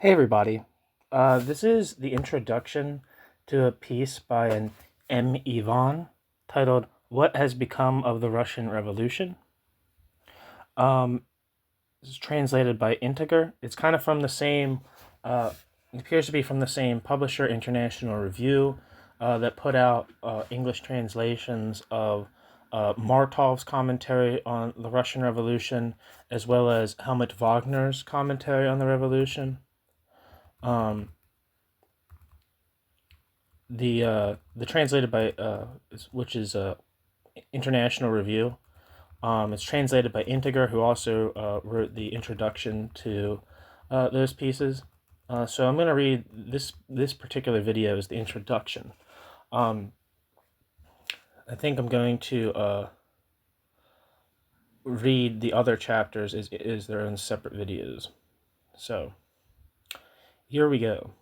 Hey everybody, this is the introduction to a piece by an Yvon titled "What Has Become of the Russian Revolution?" This is translated by Integer. It's kind of from the same, it appears to be from the same publisher, International Review, that put out English translations of Martov's commentary on the Russian Revolution, as well as Helmut Wagner's commentary on the Revolution. The translated by which is International Review. It's translated by Integer, who also wrote the introduction to those pieces. So I'm going to read this particular video is the introduction. I think I'm going to read the other chapters is their own separate videos. So here we go.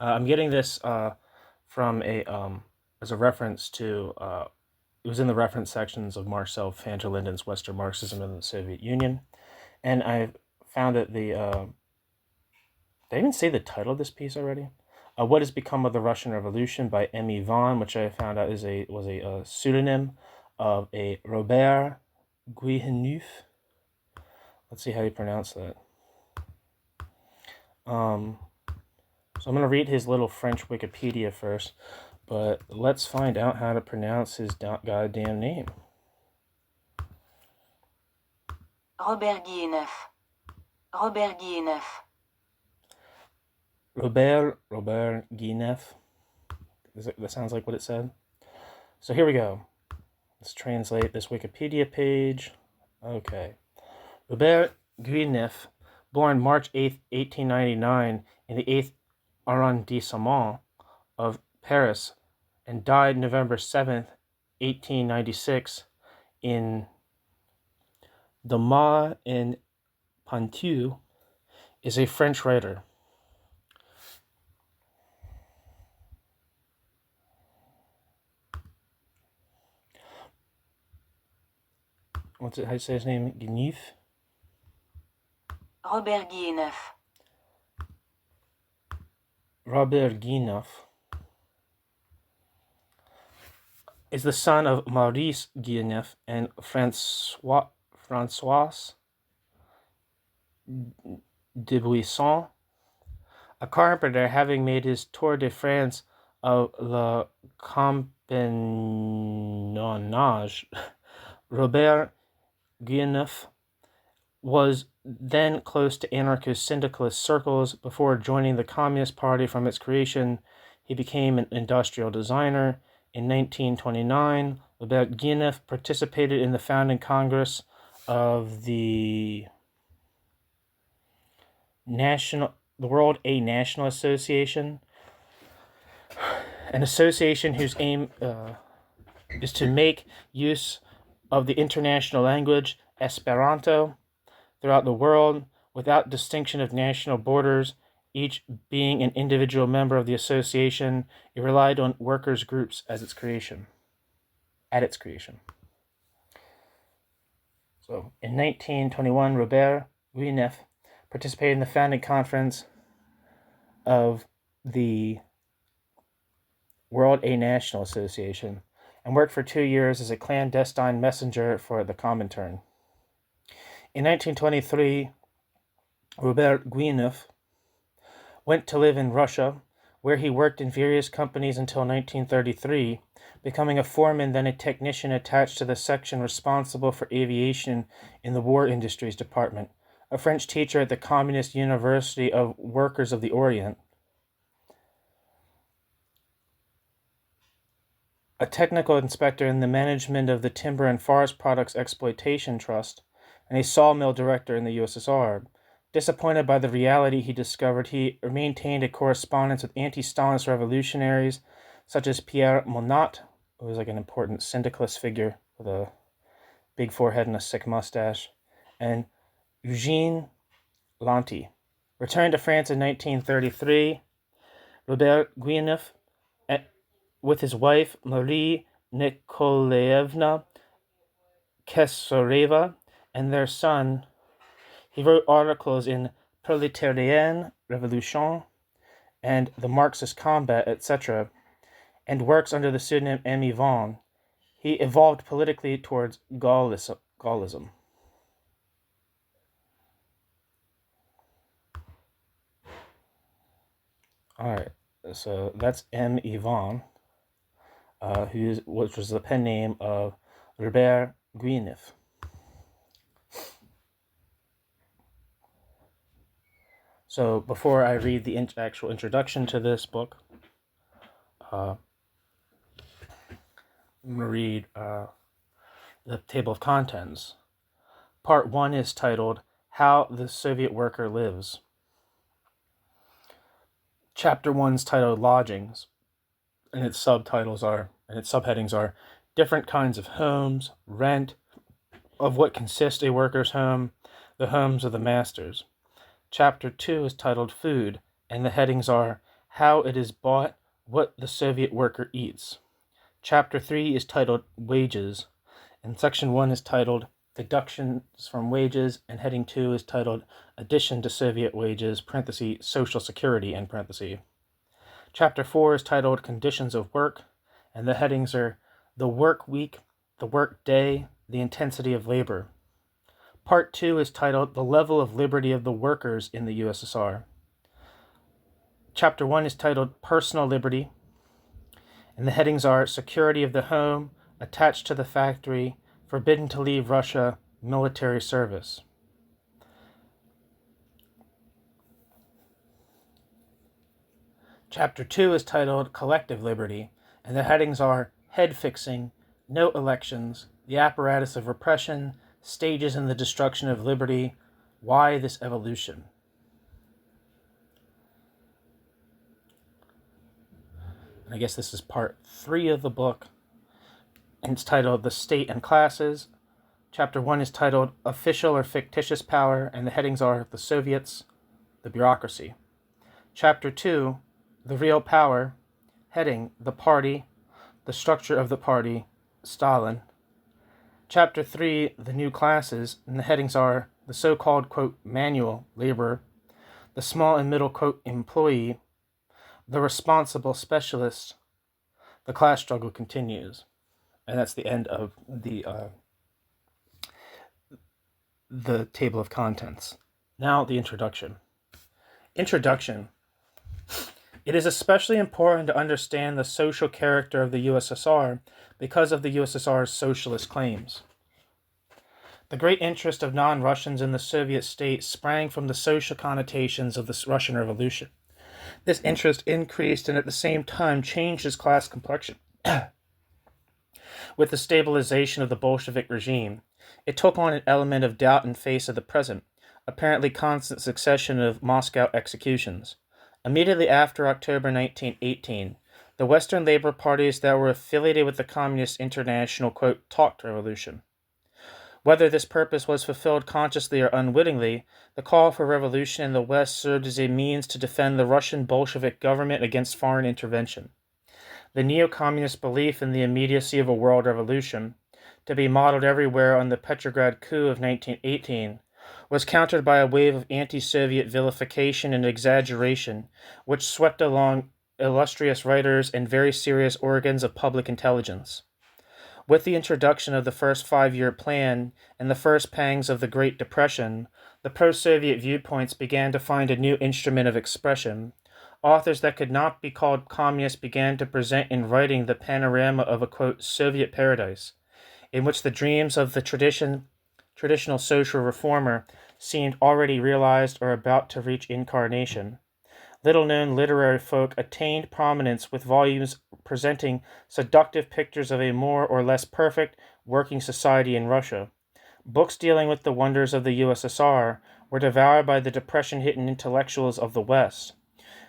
I'm getting this from as a reference to it was in the reference sections of Marcel van der Linden's Western Marxism in the Soviet Union, and I found that did I even say the title of this piece already? What Has Become of the Russian Revolution by M. Yvon, which I found out was a pseudonym of a Robert Guilleneuf. Let's see how you pronounce that. So I'm going to read his little French Wikipedia first, but let's find out how to pronounce his goddamn name. Robert Guilleneuf. Robert Guilleneuf. Robert Guilleneuf. That sounds like what it said. So here we go. Let's translate this Wikipedia page. Okay. Robert Guilleneuf, born March 8th, 1899 in the 8th arrondissement of Paris and died November 7th, 1896 in Domat in Ponthieu, is a French writer. How do you say his name? Guilleneuf? Robert Guilleneuf. Robert Guilleneuf is the son of Maurice Guilleneuf and Françoise de Buisson, a carpenter having made his tour de France of le compagnonnage. Robert Guilleneuf was then close to anarchist syndicalist circles. Before joining the Communist Party from its creation, he became an industrial designer. In 1929, Robert Guilleneuf participated in the founding Congress of the World A National Association, an association whose aim is to make use of the international language Esperanto throughout the world without distinction of national borders, each being an individual member of the association. It relied on workers' groups at its creation. So in 1921, Robert Guilleneuf participated in the founding conference of the World A National Association and worked for 2 years as a clandestine messenger for the Comintern. In 1923, Robert Guilleneuf went to live in Russia, where he worked in various companies until 1933, becoming a foreman, then a technician attached to the section responsible for aviation in the War Industries Department, a French teacher at the Communist University of Workers of the Orient, a technical inspector in the management of the Timber and Forest Products Exploitation Trust, and a sawmill director in the USSR. Disappointed by the reality he discovered, he maintained a correspondence with anti-Stalinist revolutionaries such as Pierre Monat, who was like an important syndicalist figure with a big forehead and a sick mustache, and Eugene Lanty. Returned to France in 1933, Robert Guilleneuf, with his wife Marie Nikolaevna Kesareva and their son, he wrote articles in Proletarienne Revolution and The Marxist Combat, etc., and works under the pseudonym Yvon. He evolved politically towards Gaullism. Alright, so that's Yvon, which was the pen name of Robert Guineff. So before I read the actual introduction to this book, I'm going to read the table of contents. Part 1 is titled, How the Soviet Worker Lives. Chapter 1 is titled Lodgings, and its subheadings are different kinds of homes, rent, of what consists a worker's home, the homes of the masters. Chapter 2 is titled Food, and the headings are How it is bought, what the Soviet worker eats. Chapter 3 is titled Wages, and Section 1 is titled Deductions from Wages, and heading 2 is titled Addition to Soviet Wages, parenthesis, Social Security, end parenthesis. Chapter 4 is titled Conditions of Work, and the headings are The Work Week, The Work Day, The Intensity of Labor. Part 2 is titled The Level of Liberty of the Workers in the USSR. Chapter 1 is titled Personal Liberty, and the headings are Security of the Home, Attached to the Factory, Forbidden to Leave Russia, Military Service. Chapter 2 is titled Collective Liberty, and the headings are Head Fixing, No Elections, The Apparatus of Repression, Stages in the Destruction of Liberty, Why This Evolution? And I guess this is part 3 of the book, and it's titled The State and Classes. Chapter 1 is titled Official or Fictitious Power, and the headings are The Soviets, The Bureaucracy. Chapter 2, The Real Power, heading The Party, The Structure of the Party, Stalin. Chapter 3, The New Classes, and the headings are the so-called, quote, manual laborer, the small and middle, quote, employee, the responsible specialist, the class struggle continues. And that's the end of the table of contents. Now the introduction. Introduction. It is especially important to understand the social character of the USSR because of the USSR's socialist claims. The great interest of non-Russians in the Soviet state sprang from the social connotations of the Russian Revolution. This interest increased and at the same time changed its class complexion. With the stabilization of the Bolshevik regime, it took on an element of doubt in face of the present, apparently constant succession of Moscow executions. Immediately after October 1918, the Western labor parties that were affiliated with the Communist International, quote, talked revolution. Whether this purpose was fulfilled consciously or unwittingly, the call for revolution in the West served as a means to defend the Russian Bolshevik government against foreign intervention. The neo-communist belief in the immediacy of a world revolution, to be modeled everywhere on the Petrograd coup of 1918, was countered by a wave of anti-Soviet vilification and exaggeration, which swept along illustrious writers and very serious organs of public intelligence. With the introduction of the first 5-year plan and the first pangs of the Great Depression, the pro-Soviet viewpoints began to find a new instrument of expression. Authors that could not be called communists began to present in writing the panorama of a, quote, Soviet paradise, in which the dreams of the traditional social reformer seemed already realized or about to reach incarnation. Little-known literary folk attained prominence with volumes presenting seductive pictures of a more or less perfect working society in Russia. Books dealing with the wonders of the USSR were devoured by the depression-hidden intellectuals of the West.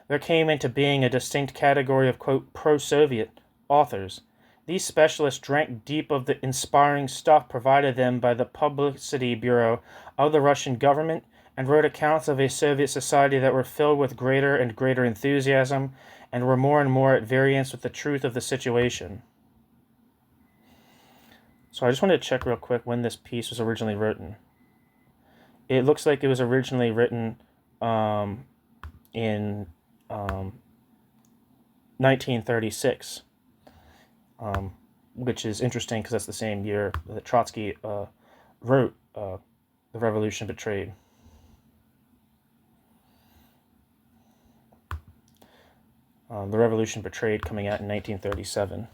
There came into being a distinct category of, quote, pro-Soviet authors. These specialists drank deep of the inspiring stuff provided them by the Publicity Bureau of the Russian government and wrote accounts of a Soviet society that were filled with greater and greater enthusiasm and were more and more at variance with the truth of the situation. So I just wanted to check real quick when this piece was originally written. It looks like it was originally written in 1936, which is interesting because that's the same year that Trotsky wrote The Revolution Betrayed. The Revolution Betrayed coming out in 1937.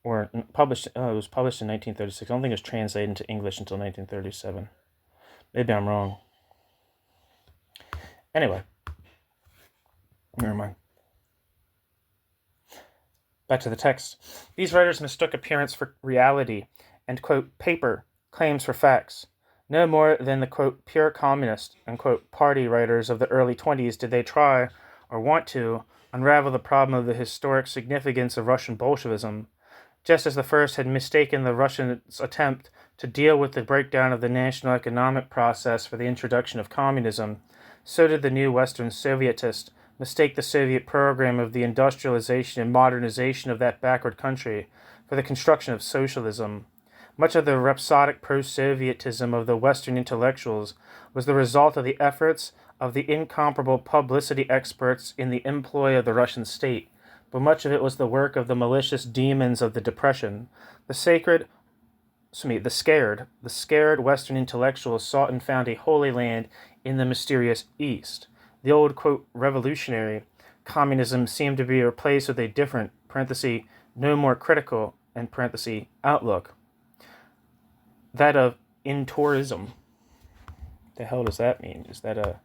Or published, it was published in 1936. I don't think it was translated into English until 1937. Maybe I'm wrong. Anyway, never mind. Back to the text. These writers mistook appearance for reality and, quote, paper claims for facts. No more than the, quote, pure communist, unquote, party writers of the early 20s did they try, or want to, unravel the problem of the historic significance of Russian Bolshevism, just as the first had mistaken the Russians' attempt to deal with the breakdown of the national economic process for the introduction of communism. So did the new Western Sovietist mistake the Soviet program of the industrialization and modernization of that backward country for the construction of socialism. Much of the rhapsodic pro-Sovietism of the Western intellectuals was the result of the efforts of the incomparable publicity experts in the employ of the Russian state, but much of it was the work of the malicious demons of the Depression. The scared Western intellectuals sought and found a holy land in the mysterious East. The old, quote, revolutionary communism seemed to be replaced with a different, parenthesis, no more critical, and parenthesis, outlook. That of intourism. The hell does that mean? Is that a...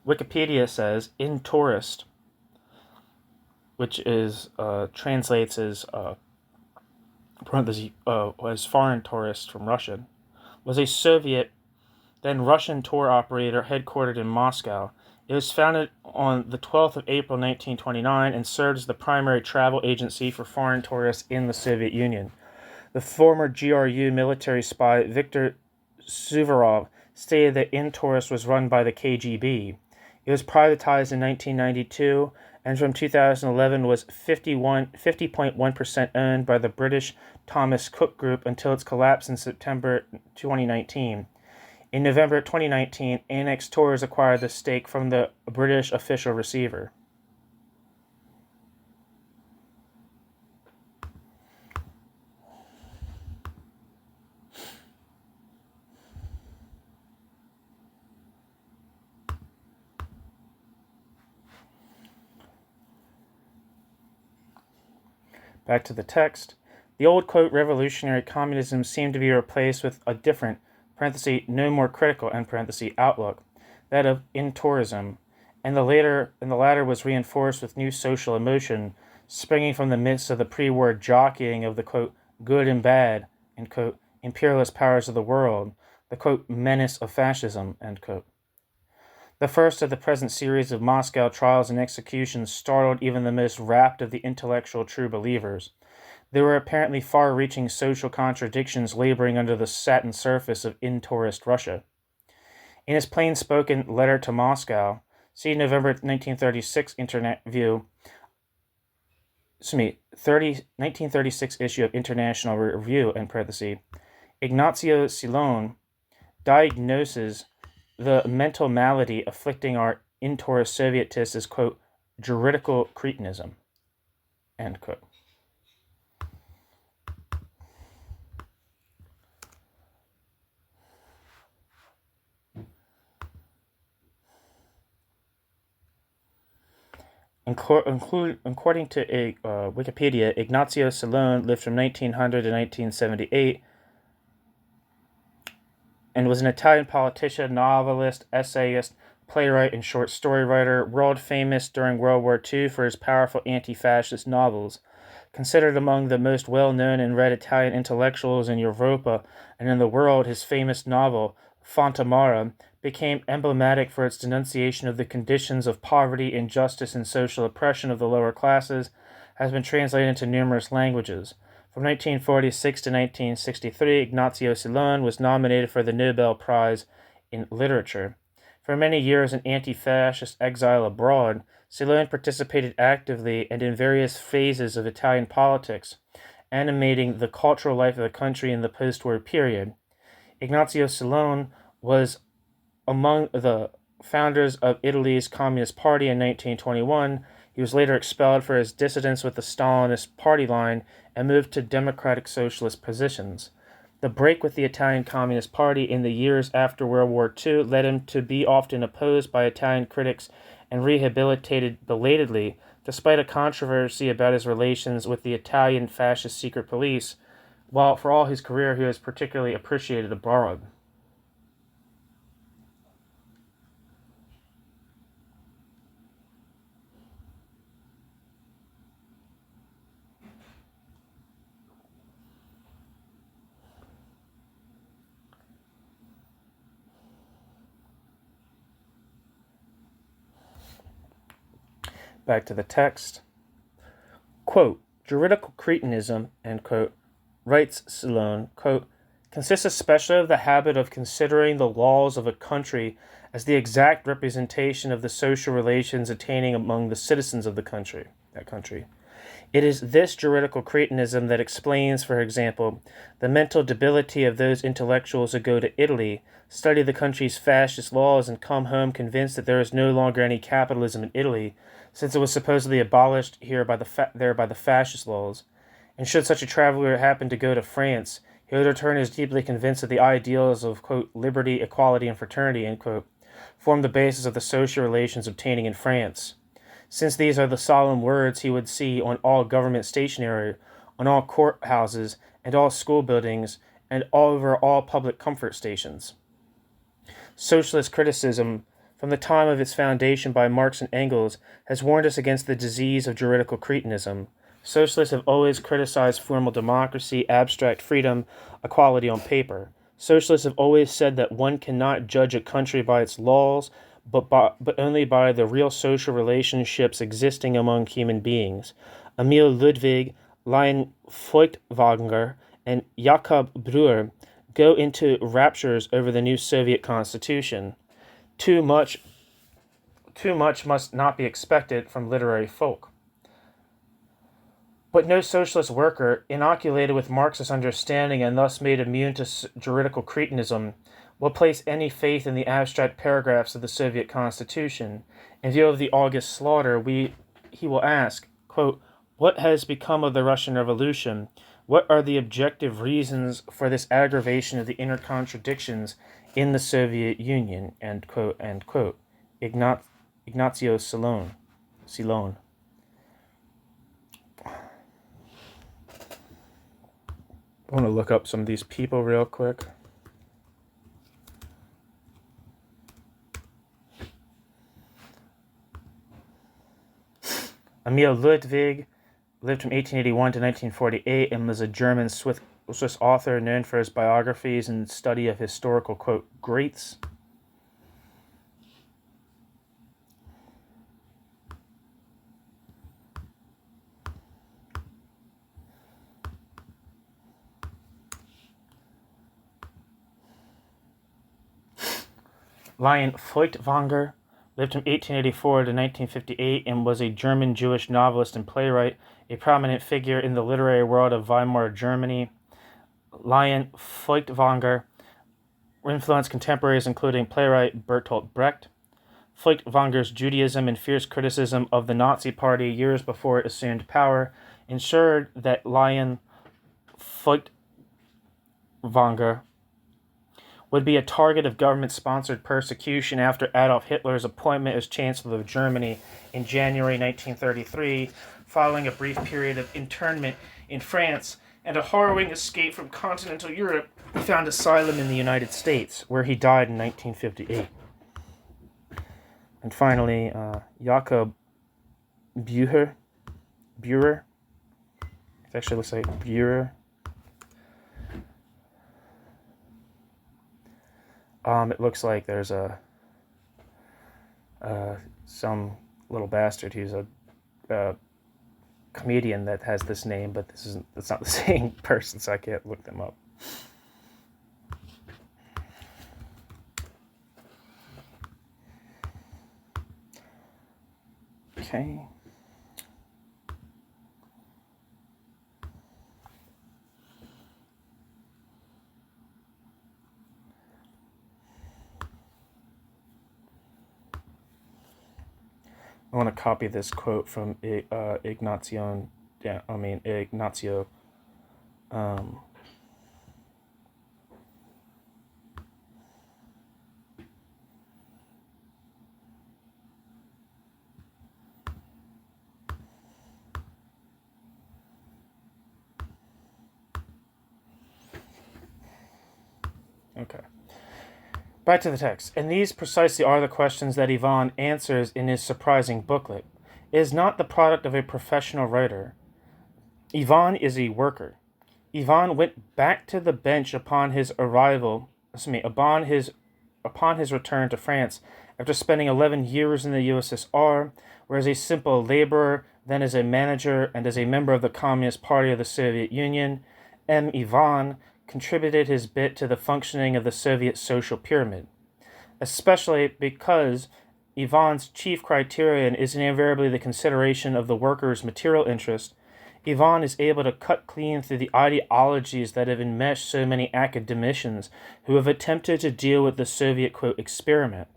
Wikipedia says in tourist, which is translates as as foreign tourist from Russian, was a Soviet, then Russian tour operator headquartered in Moscow. It was founded on the 12th of April 1929 and served as the primary travel agency for foreign tourists in the Soviet Union. The former GRU military spy Viktor Suvorov stated that InTourist was run by the KGB. It was privatized in 1992 and from 2011 was 50.1% owned by the British Thomas Cook Group until its collapse in September 2019. In November 2019, Annex Tours acquired the stake from the British official receiver. Back to the text. The old, quote, revolutionary communism seemed to be replaced with a different, parenthesis, no more critical, end parenthesis, outlook, that of intourism, and the latter was reinforced with new social emotion, springing from the midst of the pre-war jockeying of the, quote, good and bad, end quote, imperialist powers of the world, the, quote, menace of fascism, end quote. The first of the present series of Moscow trials and executions startled even the most rapt of the intellectual true believers. There were apparently far-reaching social contradictions laboring under the satin surface of in-tourist Russia. In his plain-spoken letter to Moscow, see November 1936 1936 issue of International Review, in parentheses, Ignacio Silon diagnoses the mental malady afflicting our in-tourist Sovietists as, quote, juridical cretinism, end quote. According to Wikipedia, Ignacio Silon lived from 1900 to 1978 and was an Italian politician, novelist, essayist, playwright, and short story writer, world famous during World War II for his powerful anti-fascist novels. Considered among the most well-known and read Italian intellectuals in Europa and in the world, his famous novel, Fontamara, became emblematic for its denunciation of the conditions of poverty, injustice, and social oppression of the lower classes, has been translated into numerous languages. From 1946 to 1963, Ignacio Silon was nominated for the Nobel Prize in Literature. For many years in anti-fascist exile abroad, Stalin participated actively and in various phases of Italian politics, animating the cultural life of the country in the post-war period. Ignazio Stalin was among the founders of Italy's Communist Party in 1921. He was later expelled for his dissidence with the Stalinist party line and moved to democratic socialist positions. The break with the Italian Communist Party in the years after World War II led him to be often opposed by Italian critics and rehabilitated belatedly, despite a controversy about his relations with the Italian fascist secret police, while for all his career he was particularly appreciated abroad. Back to the text. Quote, juridical cretinism, end quote, writes Stalin, quote, consists especially of the habit of considering the laws of a country as the exact representation of the social relations attaining among the citizens of that country. It is this juridical cretinism that explains, for example, the mental debility of those intellectuals who go to Italy, study the country's fascist laws, and come home convinced that there is no longer any capitalism in Italy, since it was supposedly abolished here by the fascist laws. And should such a traveler happen to go to France, he would return as deeply convinced that the ideals of, quote, liberty, equality, and fraternity, end quote, form the basis of the social relations obtaining in France. Since these are the solemn words he would see on all government stationery, on all courthouses, and all school buildings, and over all public comfort stations. Socialist criticism, from the time of its foundation by Marx and Engels, has warned us against the disease of juridical cretinism. Socialists have always criticized formal democracy, abstract freedom, equality on paper. Socialists have always said that one cannot judge a country by its laws, but only by the real social relationships existing among human beings. Emil Ludwig, Lion Feuchtwanger, and Jakob Breuer go into raptures over the new Soviet constitution. Too much must not be expected from literary folk. But no socialist worker, inoculated with Marxist understanding and thus made immune to juridical cretinism, will place any faith in the abstract paragraphs of the Soviet Constitution. In view of the August slaughter, he will ask, quote, what has become of the Russian Revolution? What are the objective reasons for this aggravation of the inner contradictions in the Soviet Union? End quote, end quote. Ignazio Stalin. I want to look up some of these people real quick. Emil Ludwig lived from 1881 to 1948 and was a German Swiss author known for his biographies and study of historical, quote, greats. Lion Feuchtwanger lived from 1884 to 1958 and was a German Jewish novelist and playwright, a prominent figure in the literary world of Weimar Germany. Lion Feuchtwanger influenced contemporaries including playwright Bertolt Brecht. Feuchtwanger's Judaism and fierce criticism of the Nazi Party years before it assumed power ensured that Lion Feuchtwanger would be a target of government-sponsored persecution after Adolf Hitler's appointment as Chancellor of Germany in January 1933, following a brief period of internment in France and a harrowing escape from continental Europe. He found asylum in the United States, where he died in 1958. And finally, Jakob Breuer. It actually looks like Breuer. It looks like there's some little bastard who's a comedian that has this name, but it's not the same person, so I can't look them up. Okay. I want to copy this quote from Ignacio. Um, okay. Back to the text. And these precisely are the questions that Yvon answers in his surprising booklet. It is not the product of a professional writer. Yvon is a worker. Yvon went back to the bench upon his return to France after spending 11 years in the USSR, where as a simple laborer, then as a manager, and as a member of the Communist Party of the Soviet Union, M. Yvon contributed his bit to the functioning of the Soviet social pyramid, especially because Yvon's chief criterion is invariably the consideration of the worker's material interest. Yvon is able to cut clean through the ideologies that have enmeshed so many academicians who have attempted to deal with the Soviet, quote, experiment.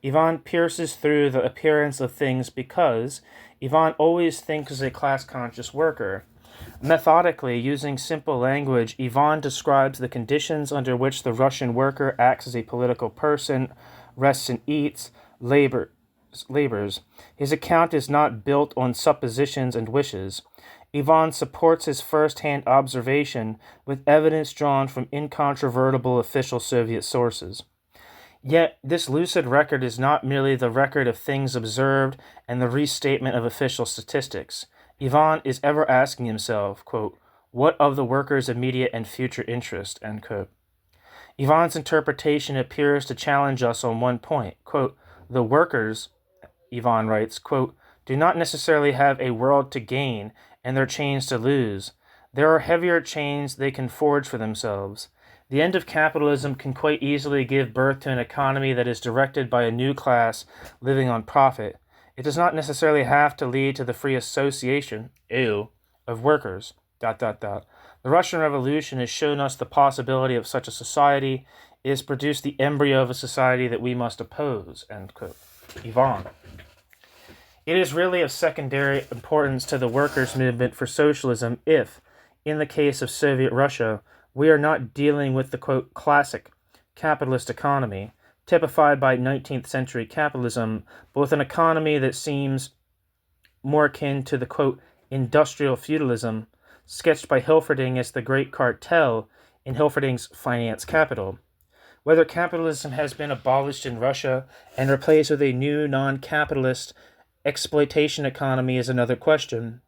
Yvon pierces through the appearance of things because Yvon always thinks as a class-conscious worker. Methodically, using simple language, Yvon describes the conditions under which the Russian worker acts as a political person, rests and eats, labors. His account is not built on suppositions and wishes. Yvon supports his first-hand observation with evidence drawn from incontrovertible official Soviet sources. Yet, this lucid record is not merely the record of things observed and the restatement of official statistics. Yvon is ever asking himself, quote, what of the workers' immediate and future interest, end quote. Yvon's interpretation appears to challenge us on one point. Quote, the workers, Yvon writes, quote, do not necessarily have a world to gain and their chains to lose. There are heavier chains they can forge for themselves. The end of capitalism can quite easily give birth to an economy that is directed by a new class living on profit. It does not necessarily have to lead to the free association, of workers, The Russian Revolution has shown us the possibility of such a society. It has produced the embryo of a society that we must oppose, end quote. Yvon. It is really of secondary importance to the workers' movement for socialism if, in the case of Soviet Russia, we are not dealing with the, quote, classic capitalist economy, typified by 19th century capitalism, but with an economy that seems more akin to the, quote, industrial feudalism, sketched by Hilferding as the great cartel in Hilferding's Finance Capital. Whether capitalism has been abolished in Russia and replaced with a new non-capitalist exploitation economy is another question.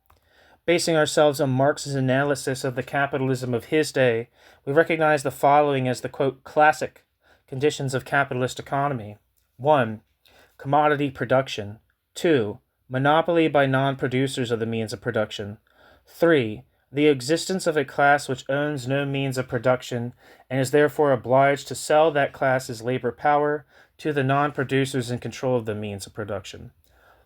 Basing ourselves on Marx's analysis of the capitalism of his day, we recognize the following as the, quote, classic conditions of capitalist economy. 1. Commodity production. 2. Monopoly by non-producers of the means of production. 3. The existence of a class which owns no means of production and is therefore obliged to sell that class's labor power to the non-producers in control of the means of production.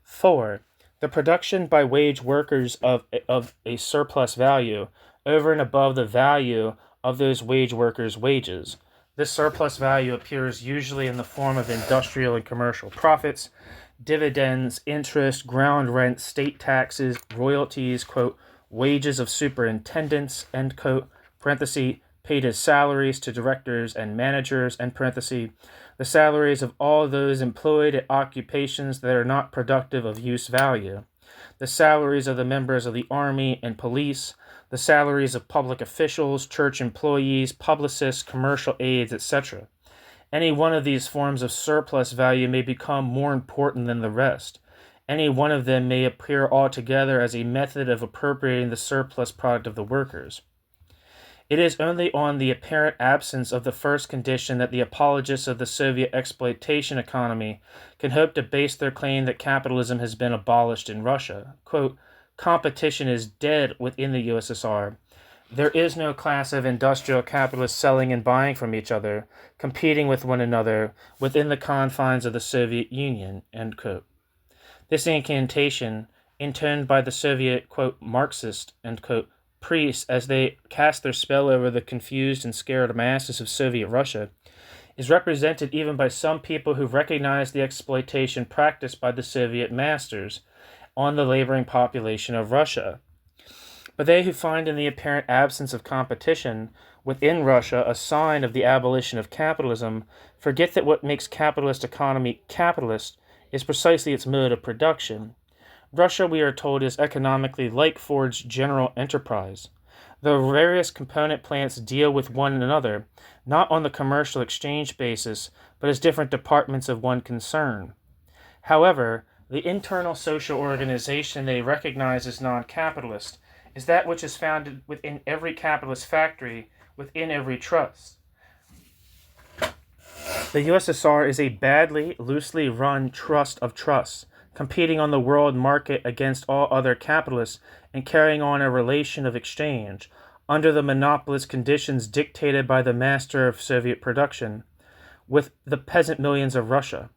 4. The production by wage workers of a surplus value over and above the value of those wage workers' wages. This surplus value appears usually in the form of industrial and commercial profits, dividends, interest, ground rent, state taxes, royalties, quote, wages of superintendents, end quote, parenthesis, paid as salaries to directors and managers, end parenthesis, the salaries of all those employed at occupations that are not productive of use value, the salaries of the members of the army and police, the salaries of public officials, church employees, publicists, commercial aides, etc. Any one of these forms of surplus value may become more important than the rest. Any one of them may appear altogether as a method of appropriating the surplus product of the workers. It is only on the apparent absence of the first condition that the apologists of the Soviet exploitation economy can hope to base their claim that capitalism has been abolished in Russia. Quote, competition is dead within the USSR. There is no class of industrial capitalists selling and buying from each other, competing with one another within the confines of the Soviet Union, end quote. This incantation, intoned by the Soviet, quote, Marxist, end quote, priests as they cast their spell over the confused and scared masses of Soviet Russia, is represented even by some people who recognize the exploitation practiced by the Soviet masters on the laboring population of Russia. But they who find in the apparent absence of competition within Russia a sign of the abolition of capitalism forget that what makes capitalist economy capitalist is precisely its mode of production. Russia, we are told, is economically like Ford's General Enterprise. The various component plants deal with one another, not on the commercial exchange basis, but as different departments of one concern. However, the internal social organization they recognize as non-capitalist is that which is found within every capitalist factory, within every trust. The USSR is a badly, loosely run trust of trusts, competing on the world market against all other capitalists and carrying on a relation of exchange under the monopolist conditions dictated by the master of Soviet production with the peasant millions of Russia.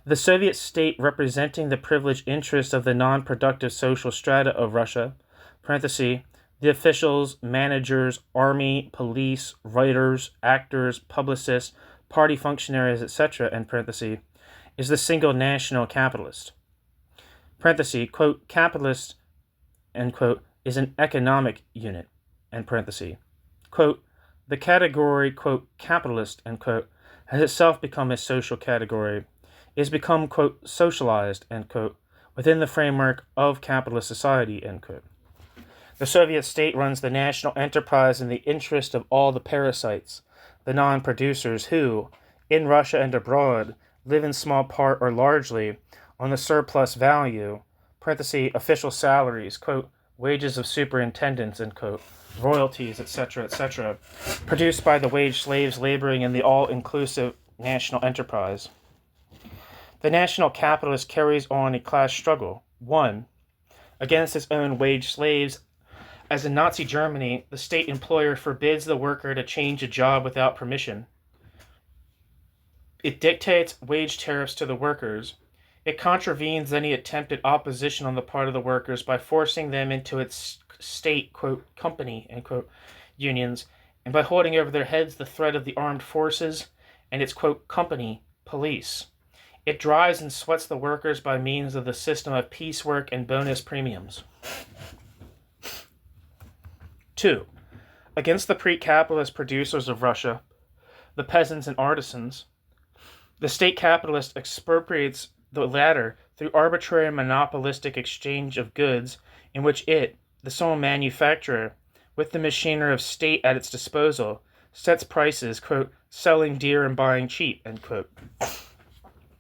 The Soviet state representing the privileged interests of the non-productive social strata of Russia, parenthesis, the officials, managers, army, police, writers, actors, publicists, party functionaries, etc., end parenthesis, is the single national capitalist. Parenthesis, quote, capitalist, end quote, is an economic unit, end parenthesis. Quote, the category, quote, capitalist, end quote, has itself become a social category, is become, quote, socialized, end quote, within the framework of capitalist society, end quote. The Soviet state runs the national enterprise in the interest of all the parasites, the non-producers who, in Russia and abroad, live in small part or largely on the surplus value, parenthesis, official salaries, quote, wages of superintendents, end quote, royalties, etc., produced by the wage slaves laboring in the all-inclusive national enterprise. The national capitalist carries on a class struggle. 1. Against its own wage slaves. As in Nazi Germany, the state employer forbids the worker to change a job without permission. It dictates wage tariffs to the workers. It contravenes any attempted opposition on the part of the workers by forcing them into its state, quote, company, end quote, unions, and by holding over their heads the threat of the armed forces and its, quote, company, police. It drives and sweats the workers by means of the system of piecework and bonus premiums. 2. Against the pre-capitalist producers of Russia, the peasants and artisans, the state capitalist expropriates the latter through arbitrary monopolistic exchange of goods in which it, the sole manufacturer, with the machinery of state at its disposal, sets prices, quote, selling dear and buying cheap, end quote.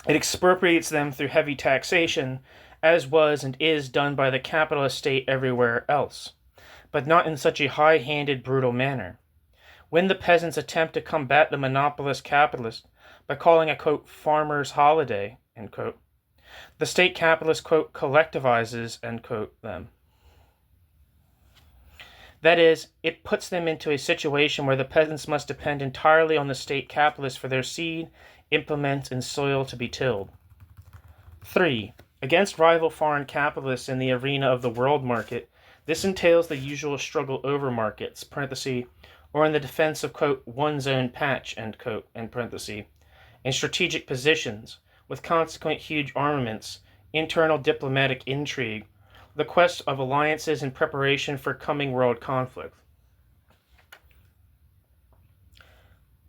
It expropriates them through heavy taxation, as was and is done by the capitalist state everywhere else, but not in such a high-handed, brutal manner. When the peasants attempt to combat the monopolist capitalist by calling a, quote, farmer's holiday, end quote, the state capitalist, quote, collectivizes, end quote, them. That is, it puts them into a situation where the peasants must depend entirely on the state capitalist for their seed, implements, and soil to be tilled. 3. Against rival foreign capitalists in the arena of the world market, this entails the usual struggle over markets, parenthesis, or in the defense of, quote, one's own patch, end quote, end parenthesis, and strategic positions, with consequent huge armaments, internal diplomatic intrigue, the quest of alliances in preparation for coming world conflict.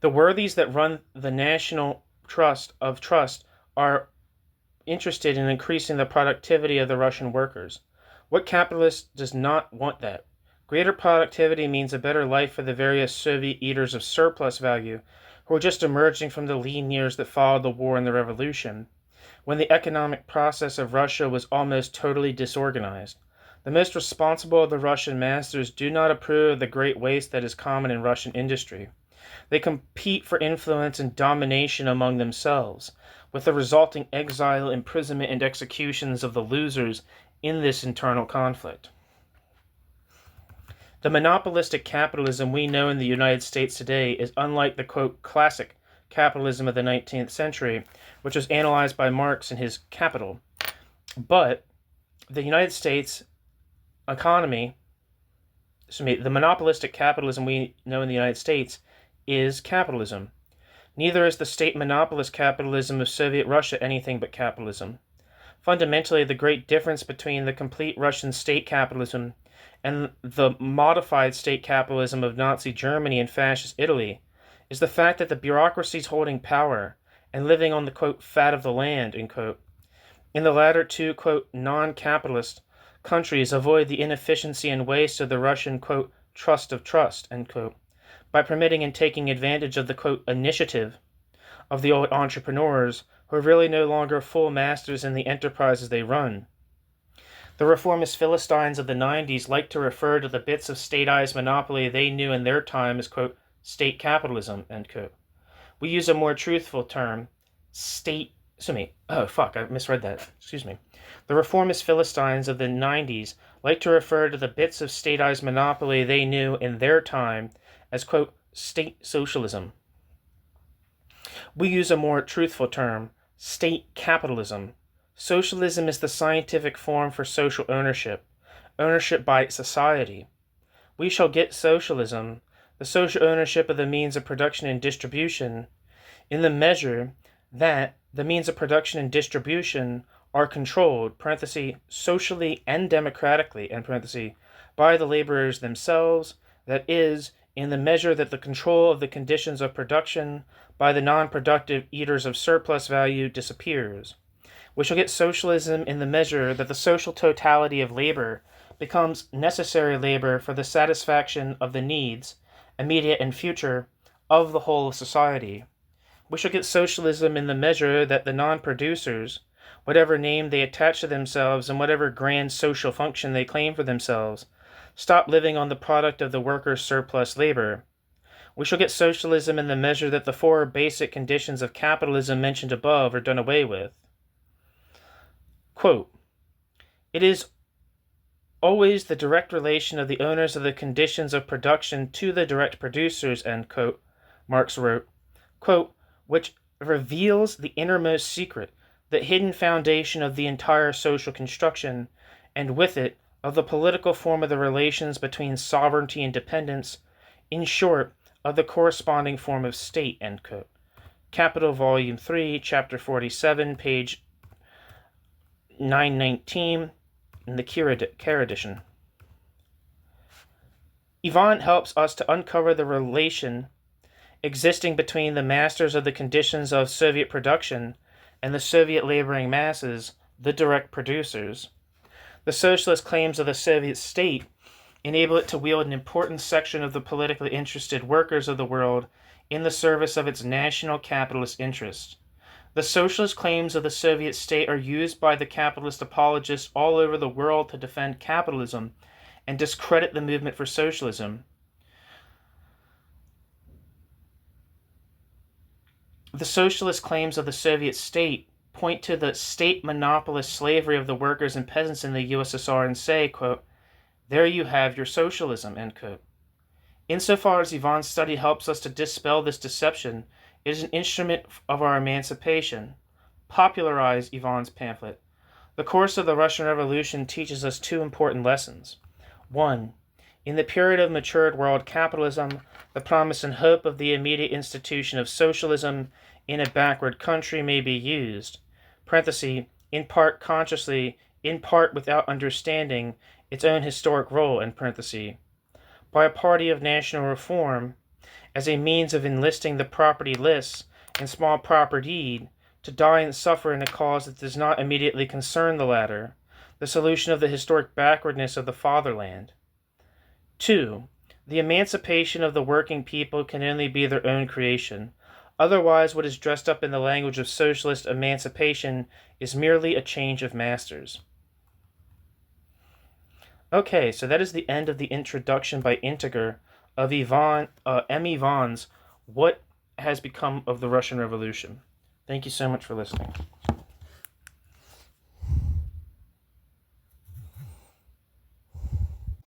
The worthies that run the national trust are interested in increasing the productivity of the Russian workers. What capitalist does not want that? Greater productivity means a better life for the various Soviet eaters of surplus value who are just emerging from the lean years that followed the war and the revolution, when the economic process of Russia was almost totally disorganized. The most responsible of the Russian masters do not approve of the great waste that is common in Russian industry. They compete for influence and domination among themselves, with the resulting exile, imprisonment, and executions of the losers in this internal conflict. The monopolistic capitalism we know in the United States today is unlike the, quote, classic capitalism of the 19th century, which was analyzed by Marx in his Capital. But the United States economy, the monopolistic capitalism we know in the United States, is capitalism. Neither is the state monopolist capitalism of Soviet Russia anything but capitalism. Fundamentally, the great difference between the complete Russian state capitalism and the modified state capitalism of Nazi Germany and fascist Italy is the fact that the bureaucracies holding power and living on the, quote, fat of the land, end quote, in the latter two, quote, non-capitalist countries avoid the inefficiency and waste of the Russian, quote, trust of trust, end quote, by permitting and taking advantage of the, quote, initiative of the old entrepreneurs who are really no longer full masters in the enterprises they run. The reformist Philistines of the 90s like to refer to the bits of statized monopoly they knew in their time as, quote, state capitalism, end quote. We use a more truthful term, I misread that. Excuse me. The reformist Philistines of the 90s like to refer to the bits of statized monopoly they knew in their time as, quote, state socialism. We use a more truthful term, state capitalism. Socialism is the scientific form for social ownership by society. We shall get socialism, the social ownership of the means of production and distribution, in the measure that the means of production and distribution are controlled, socially and democratically, by the laborers themselves, that is, in the measure that the control of the conditions of production by the non-productive eaters of surplus value disappears. We shall get socialism in the measure that the social totality of labor becomes necessary labor for the satisfaction of the needs, immediate and future, of the whole of society. We shall get socialism in the measure that the non-producers, whatever name they attach to themselves and whatever grand social function they claim for themselves, stop living on the product of the workers' surplus labor. We shall get socialism in the measure that the four basic conditions of capitalism mentioned above are done away with. Quote, it is always the direct relation of the owners of the conditions of production to the direct producers, end quote, Marx wrote, quote, which reveals the innermost secret, the hidden foundation of the entire social construction, and with it, of the political form of the relations between sovereignty and dependence, in short, of the corresponding form of state, end quote. Capital, Volume 3, Chapter 47, page 919, in the Kerr edition. Yvon helps us to uncover the relation existing between the masters of the conditions of Soviet production and the Soviet laboring masses, the direct producers. The socialist claims of the Soviet state enable it to wield an important section of the politically interested workers of the world in the service of its national capitalist interests. The socialist claims of the Soviet state are used by the capitalist apologists all over the world to defend capitalism and discredit the movement for socialism. The socialist claims of the Soviet state point to the state monopolist slavery of the workers and peasants in the USSR and say, quote, there you have your socialism, end quote. Insofar as Yvon's study helps us to dispel this deception, it is an instrument of our emancipation. Popularize Yvon's pamphlet. The course of the Russian Revolution teaches us two important lessons. 1. In the period of matured world capitalism, the promise and hope of the immediate institution of socialism in a backward country may be used, in part consciously, in part without understanding its own historic role, by a party of national reform, as a means of enlisting the property lists and small proper deed to die and suffer in a cause that does not immediately concern the latter, the solution of the historic backwardness of the fatherland. 2. The emancipation of the working people can only be their own creation. Otherwise, what is dressed up in the language of socialist emancipation is merely a change of masters. Okay, so that is the end of the introduction by Integer of M. Yvon's What Has Become of the Russian Revolution. Thank you so much for listening.